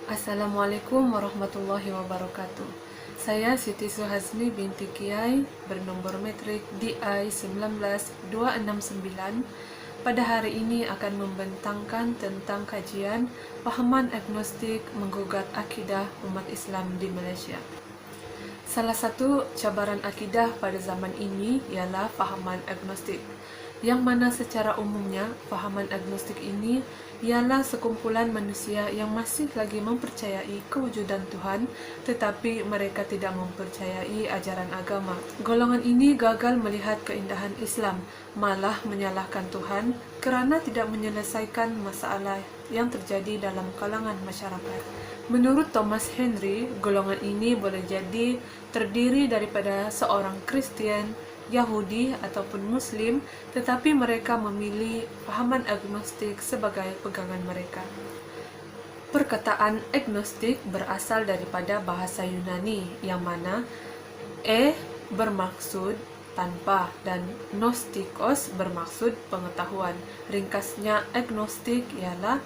Assalamualaikum warahmatullahi wabarakatuh. Saya Siti Suhasni binti Kiai bernomor metrik DI 19269. Pada hari ini akan membentangkan tentang kajian pahaman agnostik menggugat akidah umat Islam di Malaysia. Salah satu cabaran akidah pada zaman ini ialah fahaman agnostik, yang mana secara umumnya fahaman agnostik ini ialah sekumpulan manusia yang masih lagi mempercayai kewujudan Tuhan, tetapi mereka tidak mempercayai ajaran agama. Golongan ini gagal melihat keindahan Islam, malah menyalahkan Tuhan kerana tidak menyelesaikan masalah yang terjadi dalam kalangan masyarakat. Menurut Thomas Henry, golongan ini boleh jadi terdiri daripada seorang Kristian, Yahudi ataupun Muslim, tetapi mereka memilih fahaman agnostik sebagai pegangan mereka. Perkataan agnostik berasal daripada bahasa Yunani, yang mana bermaksud tanpa dan gnostikos bermaksud pengetahuan. Ringkasnya, agnostik ialah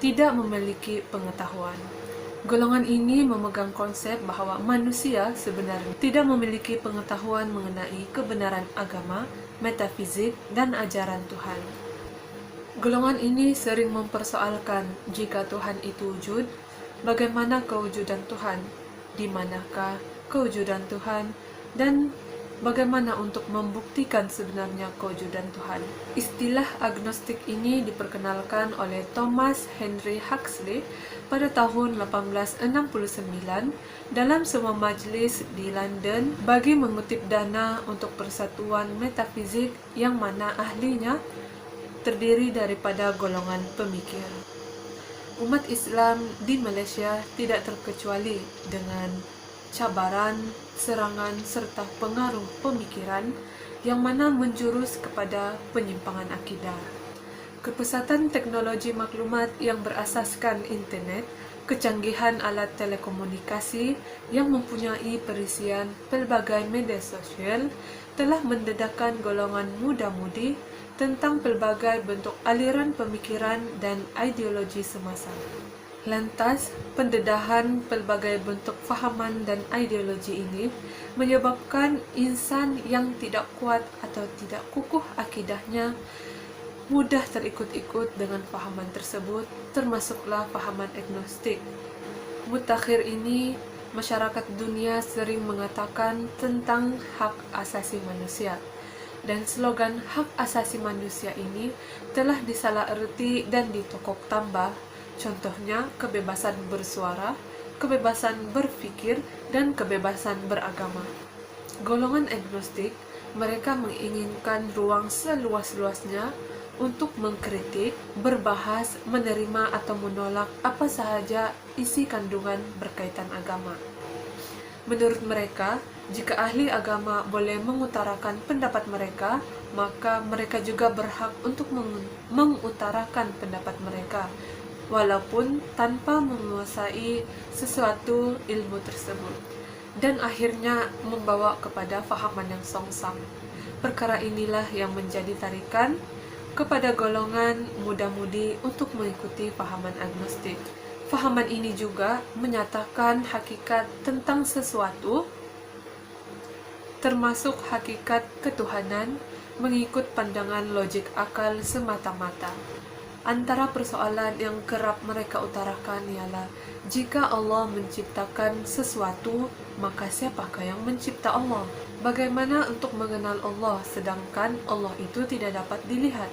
tidak memiliki pengetahuan. Golongan ini memegang konsep bahawa manusia sebenarnya tidak memiliki pengetahuan mengenai kebenaran agama, metafizik, dan ajaran Tuhan. Golongan ini sering mempersoalkan jika Tuhan itu wujud, bagaimana kewujudan Tuhan, di manakah kewujudan Tuhan, dan bagaimana untuk membuktikan sebenarnya kewujudan Tuhan. Istilah agnostik ini diperkenalkan oleh Thomas Henry Huxley pada tahun 1869 dalam sebuah majlis di London bagi mengutip dana untuk persatuan metafizik, yang mana ahlinya terdiri daripada golongan pemikir. Umat Islam di Malaysia tidak terkecuali dengan cabaran, serangan serta pengaruh pemikiran yang mana menjurus kepada penyimpangan akidah. Kepesatan teknologi maklumat yang berasaskan internet, kecanggihan alat telekomunikasi yang mempunyai perisian pelbagai media sosial telah mendedahkan golongan muda-mudi tentang pelbagai bentuk aliran pemikiran dan ideologi semasa. Lantas, pendedahan pelbagai bentuk fahaman dan ideologi ini menyebabkan insan yang tidak kuat atau tidak kukuh akidahnya mudah terikut-ikut dengan fahaman tersebut, termasuklah fahaman agnostik. Mutakhir ini, masyarakat dunia sering mengatakan tentang hak asasi manusia, dan slogan hak asasi manusia ini telah disalaherti dan ditokok tambah. Contohnya, kebebasan bersuara, kebebasan berfikir, dan kebebasan beragama. Golongan agnostik, mereka menginginkan ruang seluas-luasnya untuk mengkritik, berbahas, menerima atau menolak apa sahaja isi kandungan berkaitan agama. Menurut mereka, jika ahli agama boleh mengutarakan pendapat mereka, maka mereka juga berhak untuk mengutarakan pendapat mereka, walaupun tanpa menguasai sesuatu ilmu tersebut, dan akhirnya membawa kepada fahaman yang songsang. Perkara inilah yang menjadi tarikan kepada golongan muda-mudi untuk mengikuti fahaman agnostik. Fahaman ini juga menyatakan hakikat tentang sesuatu, termasuk hakikat ketuhanan, mengikut pandangan logik akal semata-mata. Antara persoalan yang kerap mereka utarakan ialah, jika Allah menciptakan sesuatu, maka siapakah yang mencipta Allah? Bagaimana untuk mengenal Allah sedangkan Allah itu tidak dapat dilihat?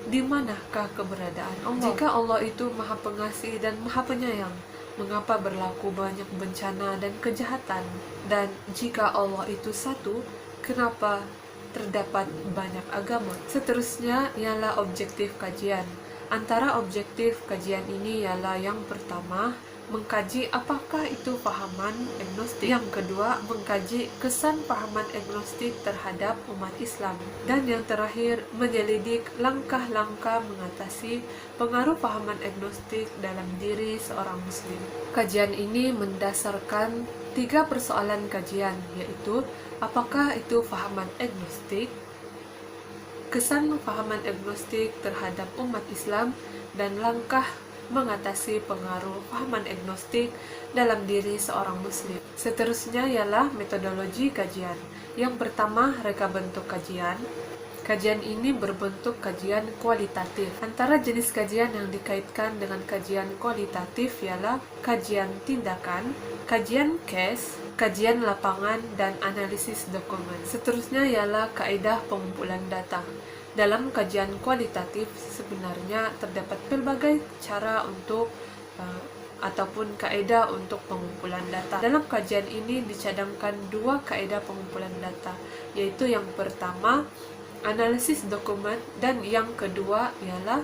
Di manakah keberadaan Allah? Jika Allah itu Maha Pengasih dan Maha Penyayang, mengapa berlaku banyak bencana dan kejahatan? Dan jika Allah itu satu, kenapa terdapat banyak agama? Seterusnya ialah objektif kajian. Antara objektif kajian ini ialah, yang pertama, mengkaji apakah itu fahaman agnostik. Yang kedua, mengkaji kesan fahaman agnostik terhadap umat Islam. Dan yang terakhir, menyelidik langkah-langkah mengatasi pengaruh fahaman agnostik dalam diri seorang Muslim. Kajian ini mendasarkan 3 persoalan kajian, yaitu apakah itu fahaman agnostik, kesan fahaman agnostik terhadap umat Islam, dan langkah mengatasi pengaruh pahaman agnostik dalam diri seorang muslim. Seterusnya ialah metodologi kajian. Yang pertama, reka bentuk kajian. Kajian ini berbentuk kajian kualitatif. Antara jenis kajian yang dikaitkan dengan kajian kualitatif ialah kajian tindakan, kajian case, kajian lapangan, dan analisis dokumen. Seterusnya ialah kaedah pengumpulan data. Dalam kajian kualitatif sebenarnya terdapat pelbagai cara untuk ataupun kaedah untuk pengumpulan data. Dalam kajian ini dicadangkan dua kaedah pengumpulan data, yaitu yang pertama analisis dokumen dan yang kedua ialah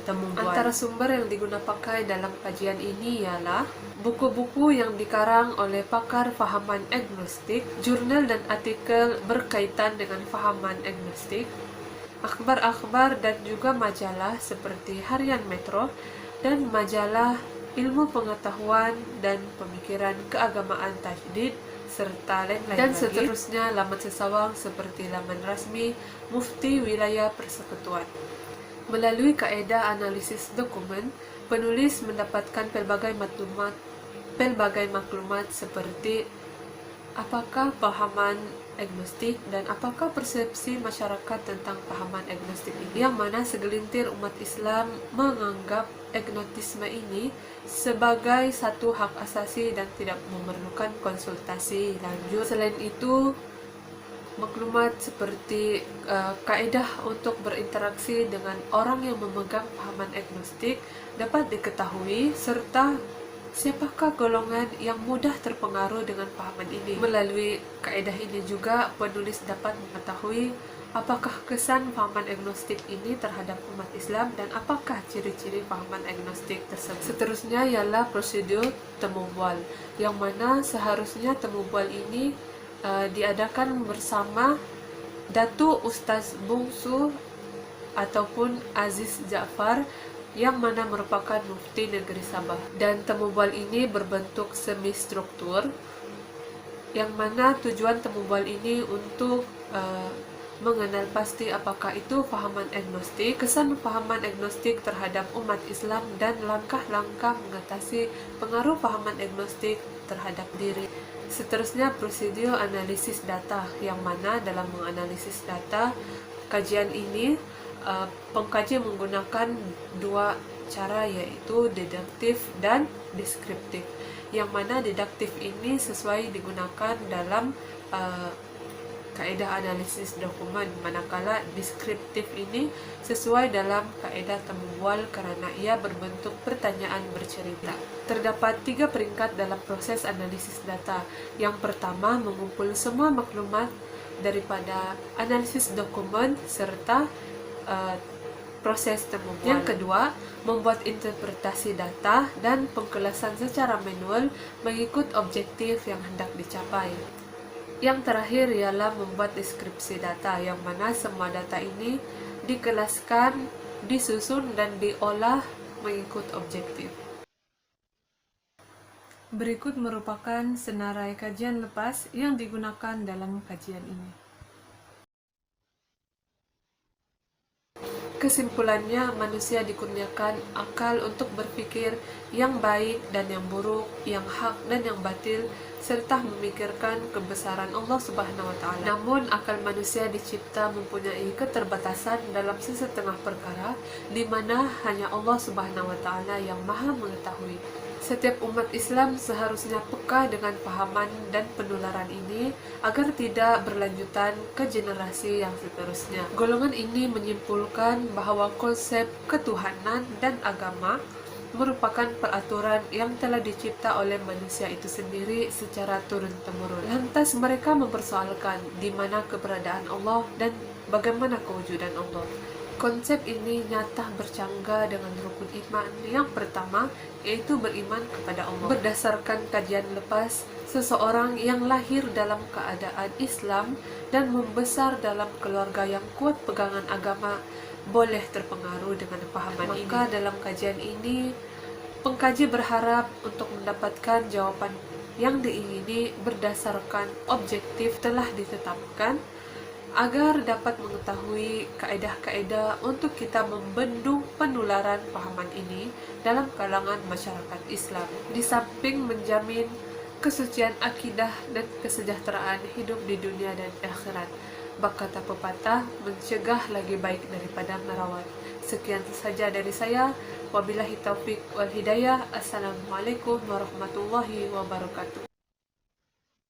temu bual. Antara sumber yang digunakan pakai dalam kajian ini ialah buku-buku yang dikarang oleh pakar fahaman agnostik, jurnal dan artikel berkaitan dengan fahaman agnostik, akhbar-akhbar dan juga majalah seperti Harian Metro dan majalah ilmu pengetahuan dan pemikiran keagamaan tajdid serta lain-lain dan lagi. Seterusnya laman sesawang seperti laman rasmi Mufti Wilayah Persekutuan. Melalui kaedah analisis dokumen, penulis mendapatkan pelbagai maklumat seperti apakah pahaman agnostik dan apakah persepsi masyarakat tentang pahaman agnostik ini, yang mana segelintir umat Islam menganggap agnotisme ini sebagai satu hak asasi dan tidak memerlukan konsultasi lanjut. Selain itu, maklumat seperti kaedah untuk berinteraksi dengan orang yang memegang pahaman agnostik dapat diketahui, serta siapakah golongan yang mudah terpengaruh dengan pahaman ini. Melalui kaedah ini juga penulis dapat mengetahui apakah kesan pahaman agnostik ini terhadap umat Islam dan apakah ciri-ciri pahaman agnostik tersebut. Seterusnya ialah prosedur temu bual, yang mana seharusnya temu bual ini diadakan bersama Datu Ustaz Bungsu ataupun Aziz Ja'far, yang mana merupakan mufti negeri Sabah. Dan temu bual ini berbentuk semi struktur, yang mana tujuan temu bual ini untuk mengenal pasti apakah itu fahaman agnostik, kesan fahaman agnostik terhadap umat Islam, dan langkah-langkah mengatasi pengaruh fahaman agnostik terhadap diri. Seterusnya prosedur analisis data, yang mana dalam menganalisis data kajian ini pengkaji menggunakan dua cara, yaitu deduktif dan deskriptif, yang mana deduktif ini sesuai digunakan dalam kaedah analisis dokumen, manakala deskriptif ini sesuai dalam kaedah temu bual karena ia berbentuk pertanyaan bercerita. Terdapat 3 peringkat dalam proses analisis data. Yang pertama, mengumpul semua maklumat daripada analisis dokumen serta proses temu bual. Yang kedua, membuat interpretasi data dan pengkelasan secara manual mengikut objektif yang hendak dicapai. Yang terakhir ialah membuat deskripsi data, yang mana semua data ini dikelaskan, disusun, dan diolah mengikut objektif. Berikut merupakan senarai kajian lepas yang digunakan dalam kajian ini. Kesimpulannya, manusia dikurniakan akal untuk berpikir yang baik dan yang buruk, yang hak dan yang batil, serta memikirkan kebesaran Allah Subhanahu wa Ta'ala. Namun, akal manusia dicipta mempunyai keterbatasan dalam sesetengah perkara, di mana hanya Allah Subhanahu wa Ta'ala yang Maha mengetahui. Setiap umat Islam seharusnya peka dengan pahaman dan penularan ini agar tidak berlanjutan ke generasi yang seterusnya. Golongan ini menyimpulkan bahwa konsep ketuhanan dan agama merupakan peraturan yang telah dicipta oleh manusia itu sendiri secara turun-temurun. Lantas mereka mempersoalkan di mana keberadaan Allah dan bagaimana kewujudan Allah. Konsep ini nyata bercanggah dengan rukun iman. Yang pertama, yaitu beriman kepada Allah. Berdasarkan kajian lepas, seseorang yang lahir dalam keadaan Islam dan membesar dalam keluarga yang kuat pegangan agama boleh terpengaruh dengan pahaman ini. Maka dalam kajian ini, pengkaji berharap untuk mendapatkan jawaban yang diingini berdasarkan objektif telah ditetapkan, agar dapat mengetahui kaedah-kaedah untuk kita membendung penularan pahaman ini dalam kalangan masyarakat Islam. Di samping menjamin kesucian akidah dan kesejahteraan hidup di dunia dan akhirat, bak kata pepatah, mencegah lagi baik daripada merawat. Sekian saja dari saya. Wabillahi taufik wal hidayah. Assalamualaikum warahmatullahi wabarakatuh.